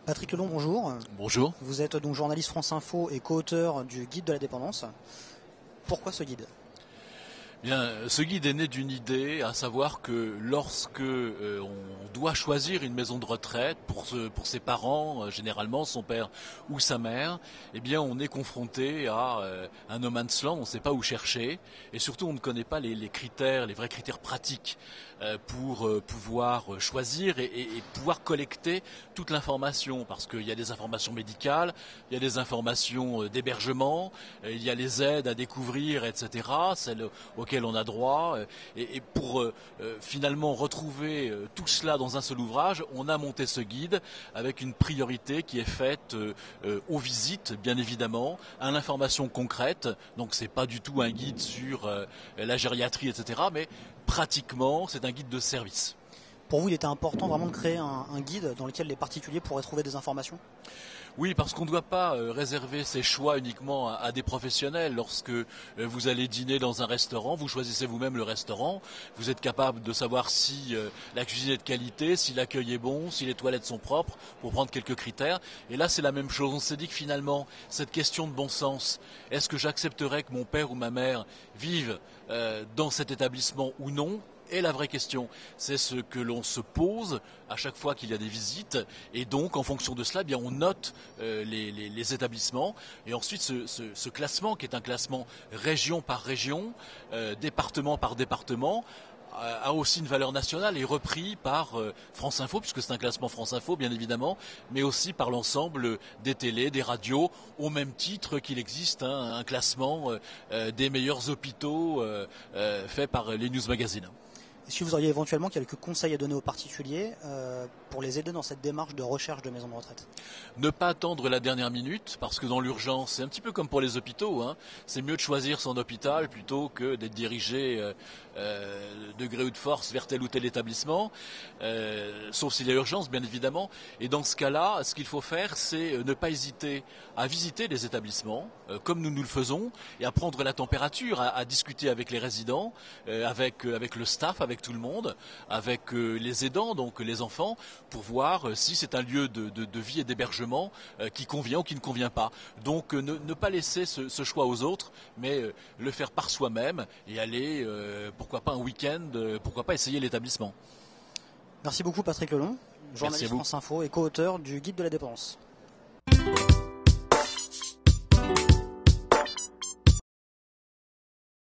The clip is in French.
Patrick Lelon, bonjour. Bonjour. Vous êtes donc journaliste France Info et co-auteur du Guide de la dépendance. Pourquoi ce guide ? Bien, ce guide est né d'une idée, à savoir que lorsque on doit choisir une maison de retraite pour ses parents, généralement son père ou sa mère, eh bien on est confronté à un no man's land, on ne sait pas où chercher, et surtout on ne connaît pas les critères, les vrais critères pratiques pour pouvoir choisir et pouvoir collecter toute l'information, parce qu'il y a des informations médicales, il y a des informations d'hébergement, il y a les aides à découvrir, etc., celles auxquelles on a droit, et pour finalement retrouver tout cela dans un seul ouvrage, on a monté ce guide avec une priorité qui est faite aux visites, bien évidemment, à l'information concrète. Donc c'est pas du tout un guide sur la gériatrie, etc., mais pratiquement c'est un guide de service. Pour vous, il était important vraiment de créer un guide dans lequel les particuliers pourraient trouver des informations ? Oui, parce qu'on ne doit pas réserver ses choix uniquement à des professionnels. Lorsque vous allez dîner dans un restaurant, vous choisissez vous-même le restaurant. Vous êtes capable de savoir si la cuisine est de qualité, si l'accueil est bon, si les toilettes sont propres, pour prendre quelques critères. Et là, c'est la même chose. On s'est dit que finalement, cette question de bon sens, est-ce que j'accepterais que mon père ou ma mère vivent dans cet établissement ou non ? Et la vraie question, c'est ce que l'on se pose à chaque fois qu'il y a des visites. Et donc, en fonction de cela, eh bien, on note les établissements. Et ensuite, ce classement, qui est un classement région par région, département par département, a aussi une valeur nationale et repris par France Info, puisque c'est un classement France Info, bien évidemment, mais aussi par l'ensemble des télés, des radios, au même titre qu'il existe un classement des meilleurs hôpitaux fait par les news magazines. Est-ce que vous auriez éventuellement quelques conseils à donner aux particuliers pour les aider dans cette démarche de recherche de maison de retraite ? Ne pas attendre la dernière minute, parce que dans l'urgence, c'est un petit peu comme pour les hôpitaux, hein, c'est mieux de choisir son hôpital plutôt que d'être dirigé de gré ou de force vers tel ou tel établissement, sauf s'il y a urgence, bien évidemment. Et dans ce cas-là, ce qu'il faut faire, c'est ne pas hésiter à visiter les établissements, comme nous le faisons, et à prendre la température, à discuter avec les résidents, avec le staff, avec tout le monde, avec les aidants, donc les enfants, pour voir si c'est un lieu de vie et d'hébergement qui convient ou qui ne convient pas. Donc ne pas laisser ce choix aux autres, mais le faire par soi-même et aller, pourquoi pas un week-end, pourquoi pas essayer l'établissement. Merci beaucoup Patrick Lelon, journaliste France Info et co-auteur du Guide de la dépendance.